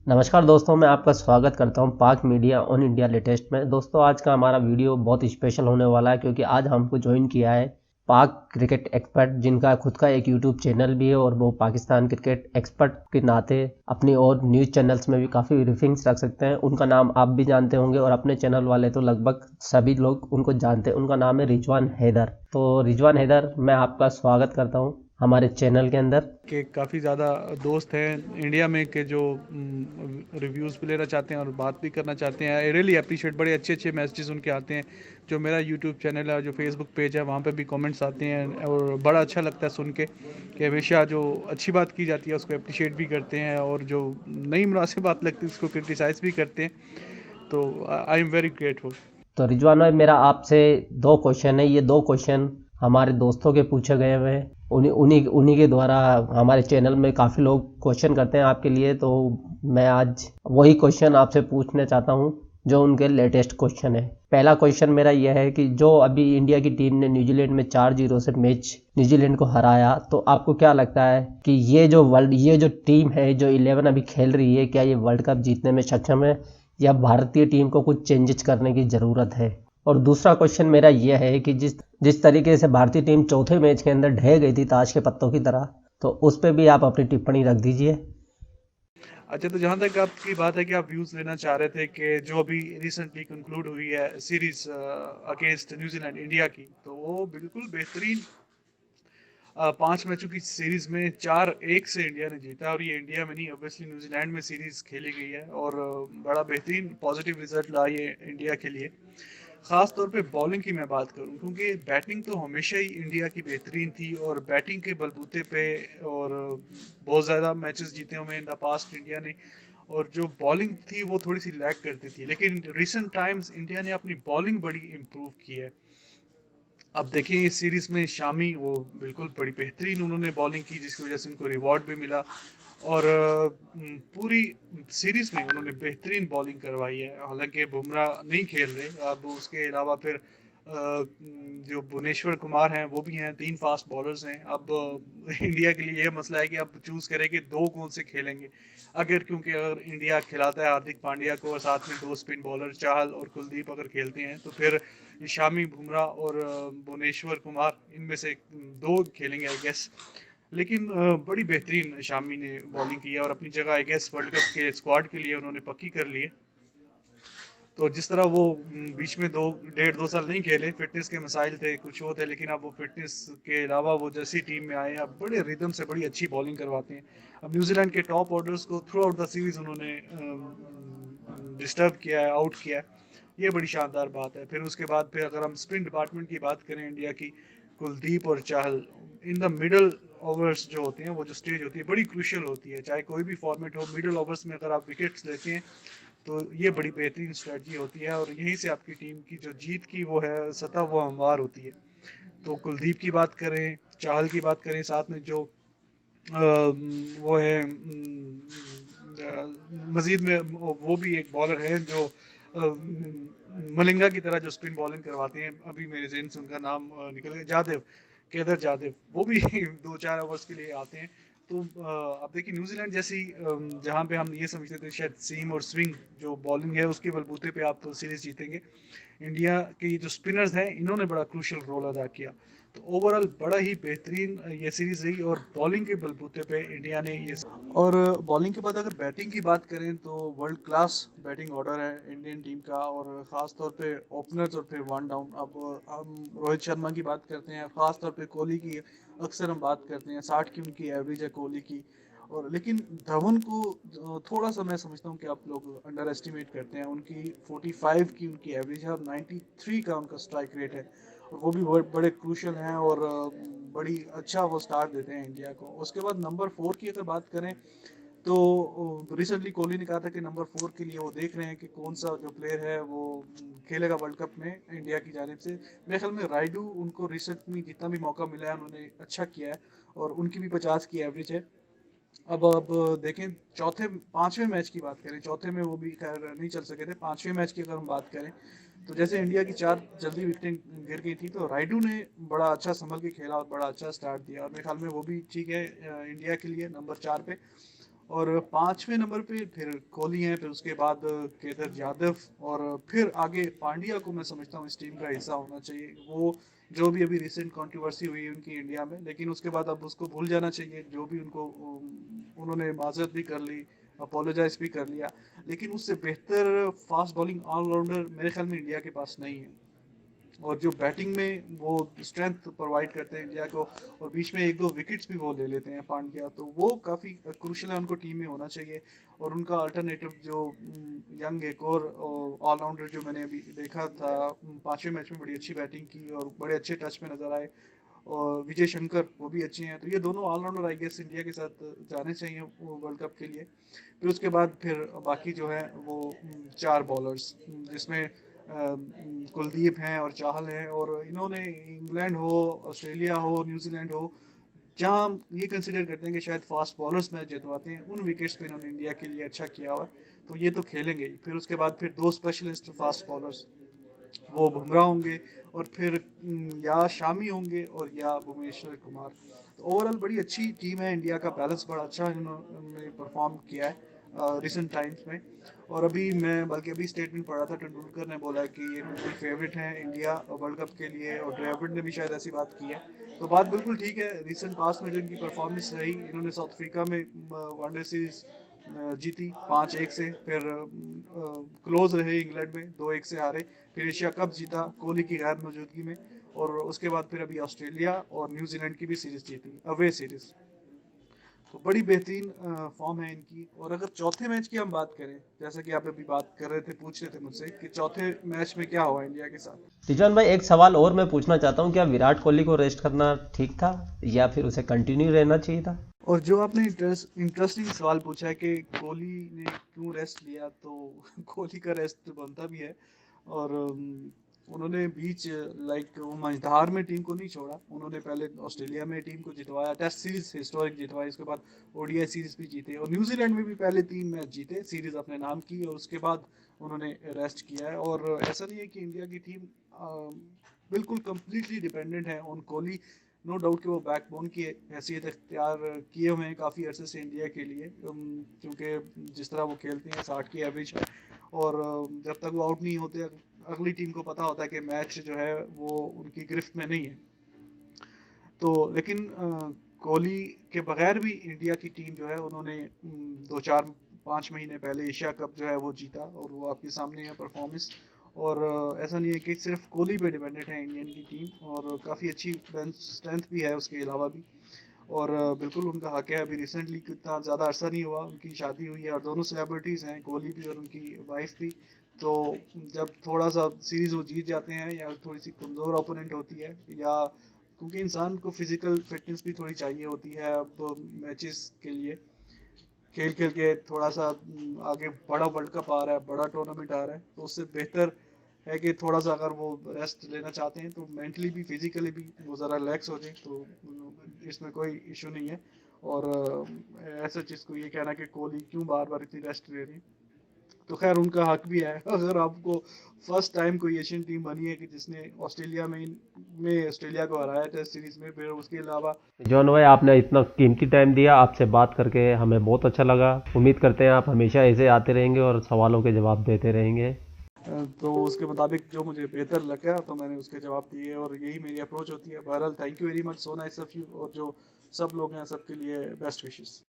नमस्कार दोस्तों, मैं आपका स्वागत करता हूं पाक मीडिया ऑन इंडिया लेटेस्ट में। दोस्तों, आज का हमारा वीडियो बहुत स्पेशल होने वाला है क्योंकि आज हमको ज्वाइन किया है पाक क्रिकेट एक्सपर्ट, जिनका खुद का एक यूट्यूब चैनल भी है और वो पाकिस्तान क्रिकेट एक्सपर्ट के नाते अपनी और न्यूज़ चैनल्स में भी काफ़ी रिफिंग्स रख सकते हैं। उनका नाम आप भी जानते होंगे और अपने चैनल वाले तो लगभग सभी लोग उनको जानते हैं। उनका नाम है रिजवान हैदर। तो रिजवान हैदर, मैं आपका स्वागत करता हूँ हमारे चैनल के अंदर। के काफ़ी ज़्यादा दोस्त हैं इंडिया में के जो रिव्यूज़ भी लेना चाहते हैं और बात भी करना चाहते हैं। आई रियली अप्रिशिएट, बड़े अच्छे अच्छे मैसेजेस उनके आते हैं। जो मेरा यूट्यूब चैनल है, जो फेसबुक पेज है, वहाँ पे भी कमेंट्स आते हैं और बड़ा अच्छा लगता है सुन के कि हमेशा जो अच्छी बात की जाती है उसको अप्रिशिएट भी करते हैं और जो नई मुनासिब बात लगती है उसको क्रिटिसाइज़ भी करते हैं। तो आई एम वेरी ग्रेटफुल। तो रिजवान भाई, मेरा आपसे दो क्वेश्चन है। ये दो क्वेश्चन हमारे दोस्तों के पूछे गए हुए हैं। उन्हीं उन्हीं उन्हीं के द्वारा हमारे चैनल में काफ़ी लोग क्वेश्चन करते हैं आपके लिए। तो मैं आज वही क्वेश्चन आपसे पूछना चाहता हूँ जो उनके लेटेस्ट क्वेश्चन है। पहला क्वेश्चन मेरा यह है कि जो अभी इंडिया की टीम ने न्यूजीलैंड में 4-0 से मैच न्यूजीलैंड को हराया, तो आपको क्या लगता है कि ये जो टीम है, जो 11 अभी खेल रही है, क्या ये वर्ल्ड कप जीतने में सक्षम है या भारतीय टीम को कुछ चेंजेस करने की ज़रूरत है? और दूसरा क्वेश्चन मेरा यह है कि जिस जिस तरीके से भारतीय टीम चौथे मैच के अंदर ढह गई थी ताश के पत्तों की तरह, तो उस पे भी आप अपनी टिप्पणी रख दीजिए। अच्छा, तो जहाँ तक आपकी बात है कि आप व्यूज़ लेना चाह रहे थे कि जो अभी रिसेंटली कंक्लूड हुई है सीरीज अगेंस्ट न्यूजीलैंड इंडिया की, तो वो बिल्कुल बेहतरीन 5 मैचों की सीरीज में 4-1 से इंडिया ने जीता। और ये इंडिया में नहीं, ऑब्वियसली न्यूजीलैंड में सीरीज खेली गई है और बड़ा बेहतरीन पॉजिटिव रिजल्ट रहा ये इंडिया के लिए। खास तौर पे बॉलिंग की मैं बात करूं, क्योंकि बैटिंग तो हमेशा ही इंडिया की बेहतरीन थी और बैटिंग के बलबूते पे और बहुत ज़्यादा मैचेस जीते हुए इन द पास्ट इंडिया ने। और जो बॉलिंग थी वो थोड़ी सी लैग करती थी, लेकिन रिसेंट टाइम्स इंडिया ने अपनी बॉलिंग बड़ी इम्प्रूव की है। अब देखिए इस सीरीज में शामी वो बिल्कुल बड़ी बेहतरीन उन्होंने बॉलिंग की, जिसकी वजह से उनको रिवॉर्ड भी मिला। और पूरी सीरीज में उन्होंने बेहतरीन बॉलिंग करवाई है। हालांकि बुमराह नहीं खेल रहे, अब उसके अलावा फिर जो भुवनेश्वर कुमार हैं वो भी हैं, 3 फास्ट बॉलर्स हैं। अब इंडिया के लिए ये मसला है कि अब चूज करें कि दो कौन से खेलेंगे। क्योंकि अगर इंडिया खिलाता है हार्दिक पांड्या को और साथ में 2 स्पिन बॉलर चाहल और कुलदीप अगर खेलते हैं, तो फिर शामी, बुमराह और भुवनेश्वर कुमार, इनमें से दो खेलेंगे आई गेस। लेकिन बड़ी बेहतरीन शामी ने बॉलिंग की है और अपनी जगह आई गेस वर्ल्ड कप के स्क्वाड के लिए उन्होंने पक्की कर ली है। तो जिस तरह वो बीच में 2 1.5 2 साल नहीं खेले, फिटनेस के मसाइल थे, कुछ वो थे, लेकिन अब वो फिटनेस के अलावा वो जैसी टीम में आए, अब बड़े रिदम से बड़ी अच्छी बॉलिंग करवाते हैं। अब न्यूजीलैंड के टॉप ऑर्डर्स को थ्रू आउट द सीरीज उन्होंने डिस्टर्ब किया है, आउट किया है। ये बड़ी शानदार बात है। फिर उसके बाद फिर अगर हम स्पिन डिपार्टमेंट की बात करें इंडिया की, कुलदीप और चाहल इन द मिडल ओवर्स जो होते हैं, वो जो स्टेज होती है बड़ी क्रूशियल होती है। चाहे कोई भी फॉर्मेट हो, मिडल ओवर्स में अगर आप विकेट्स लेते हैं तो ये बड़ी बेहतरीन स्ट्रेटजी होती है और यहीं से आपकी टीम की जो जीत की वो है सतह, वो हमवार होती है। तो कुलदीप की बात करें, चाहल की बात करें, साथ में जो वो है मजीद में वो भी एक बॉलर है जो मलिंगा की तरह जो स्पिन बॉलिंग करवाते हैं। अभी मेरे जहन से उनका नाम निकल गया, जादेव, केदार जादेव, वो भी 2 4 ओवर्स के लिए आते हैं। तो अब देखिए न्यूजीलैंड जैसी जहाँ पे हम ये समझते थे शायद सीम और स्विंग जो बॉलिंग है उसके बलबूते पे आप सीरीज जीतेंगे, इंडिया के जो स्पिनर्स हैं इन्होंने बड़ा क्रूशियल रोल अदा किया। तो ओवरऑल बड़ा ही बेहतरीन ये सीरीज रही और बॉलिंग के बलबूते पे इंडिया ने ये। और बॉलिंग के बाद अगर बैटिंग की बात करें तो वर्ल्ड क्लास बैटिंग ऑर्डर है इंडियन टीम का, और ख़ास तौर पे ओपनर्स और फिर वन डाउन। अब हम रोहित शर्मा की बात करते हैं, ख़ास तौर पे कोहली की अक्सर हम बात करते हैं, 60 की उनकी एवरेज है कोहली की। और लेकिन धवन को थोड़ा सा मैं समझता हूँ कि आप लोग अंडर एस्टिमेट करते हैं। उनकी 45 की उनकी एवरेज है और 93 का उनका स्ट्राइक रेट है, और वो भी बड़े क्रूशल हैं और बड़ी अच्छा वो स्टार्ट देते हैं इंडिया को। उसके बाद नंबर 4 की अगर बात करें तो रिसेंटली कोहली ने कहा था कि नंबर 4 के लिए वो देख रहे हैं कि कौन सा जो प्लेयर है वो खेलेगा वर्ल्ड कप में इंडिया की जानिब से। मेरे ख्याल में राइडू, उनको रिसेंट में जितना भी मौका मिला है उन्होंने अच्छा किया है और उनकी भी 50 की एवरेज है। अब देखें, चौथे 5वें मैच की बात करें, चौथे में वो भी खैर नहीं चल सके थे, 5वें मैच की अगर हम बात करें तो जैसे इंडिया की 4 जल्दी विकेटें गिर गई थी, तो राइडू ने बड़ा अच्छा संभल के खेला और बड़ा अच्छा स्टार्ट दिया और मेरे ख्याल में वो भी ठीक है इंडिया के लिए नंबर 4 पे। और 5वें नंबर पे फिर कोहली हैं, फिर उसके बाद केदार यादव, और फिर आगे पांड्या को मैं समझता हूँ इस टीम का हिस्सा होना चाहिए। वो जो भी अभी रिसेंट कंट्रोवर्सी हुई है उनकी इंडिया में, लेकिन उसके बाद अब उसको भूल जाना चाहिए। जो भी उनको उन्होंने माजरत भी कर ली, अपोलोजाइज भी कर लिया, लेकिन उससे बेहतर फास्ट बॉलिंग ऑलराउंडर मेरे ख्याल में इंडिया के पास नहीं है। और जो बैटिंग में वो स्ट्रेंथ प्रोवाइड करते हैं इंडिया को, और बीच में एक दो विकेट्स भी वो ले लेते हैं पांड्या, तो वो काफ़ी क्रूशल है, उनको टीम में होना चाहिए। और उनका अल्टरनेटिव जो यंग एक और ऑलराउंडर जो मैंने अभी देखा था, 5वें मैच में बड़ी अच्छी बैटिंग की और बड़े अच्छे टच में नजर आए, और विजय शंकर वो भी अच्छे हैं। तो ये दोनों ऑलराउंडर आई गेस इंडिया के साथ जाने चाहिए वर्ल्ड कप के लिए। फिर उसके बाद फिर बाकी जो है वो 4 बॉलर्स, जिसमें कुलदीप हैं और चाहल हैं, और इन्होंने इंग्लैंड हो, ऑस्ट्रेलिया हो, न्यूजीलैंड हो, जहां हम ये कंसिडर करते हैं कि शायद फास्ट बॉलर्स मैच जितवाते हैं, उन विकेट्स पे इन्होंने इंडिया के लिए अच्छा किया हुआ है, तो ये तो खेलेंगे ही। फिर उसके बाद फिर 2 स्पेशलिस्ट फास्ट बॉलर्स, वो बुमराह होंगे, और फिर या शामी होंगे और या भुवनेश्वर कुमार। तो ओवरऑल बड़ी अच्छी टीम है इंडिया का, बैलेंस बड़ा अच्छा इन्होंने परफॉर्म किया है रिसेंट टाइम्स में। और अभी मैं बल्कि अभी स्टेटमेंट पढ़ा था, तेंदुलकर ने बोला कि ये बिल्कुल फेवरेट हैं इंडिया वर्ल्ड कप के लिए, और ड्रेविड ने भी शायद ऐसी बात की है। तो बात बिल्कुल ठीक है। रिसेंट पास में जो इनकी परफॉर्मेंस रही, इन्होंने साउथ अफ्रीका में वनडे सीरीज जीती 5-1 से, फिर क्लोज रहे इंग्लैंड में 2-1 से हारे, फिर एशिया कप जीता कोहली की गैर मौजूदगी में, और उसके बाद फिर अभी ऑस्ट्रेलिया और न्यूजीलैंड की भी सीरीज जीती, अवे सीरीज। तो बड़ी बेहतरीन फॉर्म है इनकी। और अगर चौथे मैच की हम बात करें, जैसा कि आप अभी बात कर रहे थे, पूछ रहे थे मुझसे कि चौथे मैच में क्या हुआ इंडिया के साथ। रिजवान भाई, एक सवाल और मैं पूछना चाहता हूँ, क्या विराट कोहली को रेस्ट करना ठीक था या फिर उसे कंटिन्यू रहना चाहिए था? और जो आपने इंटरेस्टिंग सवाल पूछा है कि कोहली ने क्यों रेस्ट लिया, तो कोहली का रेस्ट बनता भी है। और उन्होंने बीच वो मझधार में टीम को नहीं छोड़ा। उन्होंने पहले ऑस्ट्रेलिया में टीम को जितवाया, टेस्ट सीरीज हिस्टोरिक जितवाई, उसके बाद ओडीआई सीरीज भी जीते, और न्यूजीलैंड में भी पहले 3 मैच जीते, सीरीज अपने नाम की, और उसके बाद उन्होंने रेस्ट किया है। और ऐसा नहीं है कि इंडिया की टीम बिल्कुल कम्प्लीटली डिपेंडेंट है ऑन कोहली। नो डाउट कि वो बैकबोन की हैसियत इख्तियार किए हुए हैं काफ़ी अरसे से इंडिया के लिए, क्योंकि जिस तरह वो खेलते हैं 60 की एवरेज है, और जब तक वो आउट नहीं होते अगली टीम को पता होता है कि मैच जो है वो उनकी गिरफ्त में नहीं है। तो लेकिन कोहली के बगैर भी इंडिया की टीम जो है, उन्होंने 2-4-5 महीने पहले एशिया कप जो है वो जीता, और वो आपके सामने है परफॉर्मेंस। और ऐसा नहीं है कि सिर्फ कोहली पे डिपेंडेंट है इंडियन की टीम, और काफ़ी अच्छी बेंच स्ट्रेंथ भी है उसके अलावा भी। और बिल्कुल उनका हक है। अभी रिसेंटली कितना ज़्यादा अरसा नहीं हुआ, उनकी शादी हुई है, और दोनों सेलिब्रिटीज़ हैं, कोहली भी और उनकी वाइफ भी। तो जब थोड़ा सा सीरीज़ वो जीत जाते हैं, या थोड़ी सी कमज़ोर ओपोनेंट होती है, या क्योंकि इंसान को फिजिकल फिटनेस भी थोड़ी चाहिए होती है अब मैचेस के लिए, खेल खेल के थोड़ा सा आगे बड़ा वर्ल्ड कप आ रहा है, बड़ा टूर्नामेंट आ रहा है, तो उससे बेहतर है कि थोड़ा सा अगर वो रेस्ट लेना चाहते हैं तो मेंटली भी फिजिकली भी वो ज़रा रिलैक्स हो जाए, तो इसमें कोई इशू नहीं है। और ऐसा चीज़ को ये कहना कि कोहली क्यों बार बार इतनी रेस्ट ले रही है, तो खैर उनका हक भी है। अगर आपको फर्स्ट टाइम कोई एशियन टीम बनी है कि जिसने ऑस्ट्रेलिया में ऑस्ट्रेलिया को हराया टेस्ट सीरीज में, फिर उसके अलावा। जॉन भाई, आपने इतना कीमती टाइम दिया, आपसे बात करके हमें बहुत अच्छा लगा। उम्मीद करते हैं आप हमेशा ऐसे आते रहेंगे और सवालों के जवाब देते रहेंगे। तो उसके मुताबिक जो मुझे बेहतर लगा तो मैंने उसके जवाब दिए, और यही मेरी अप्रोच होती है। बहरहाल thank you very much, so nice of you, और जो सब लोग हैं सबके लिए बेस्ट विशेस।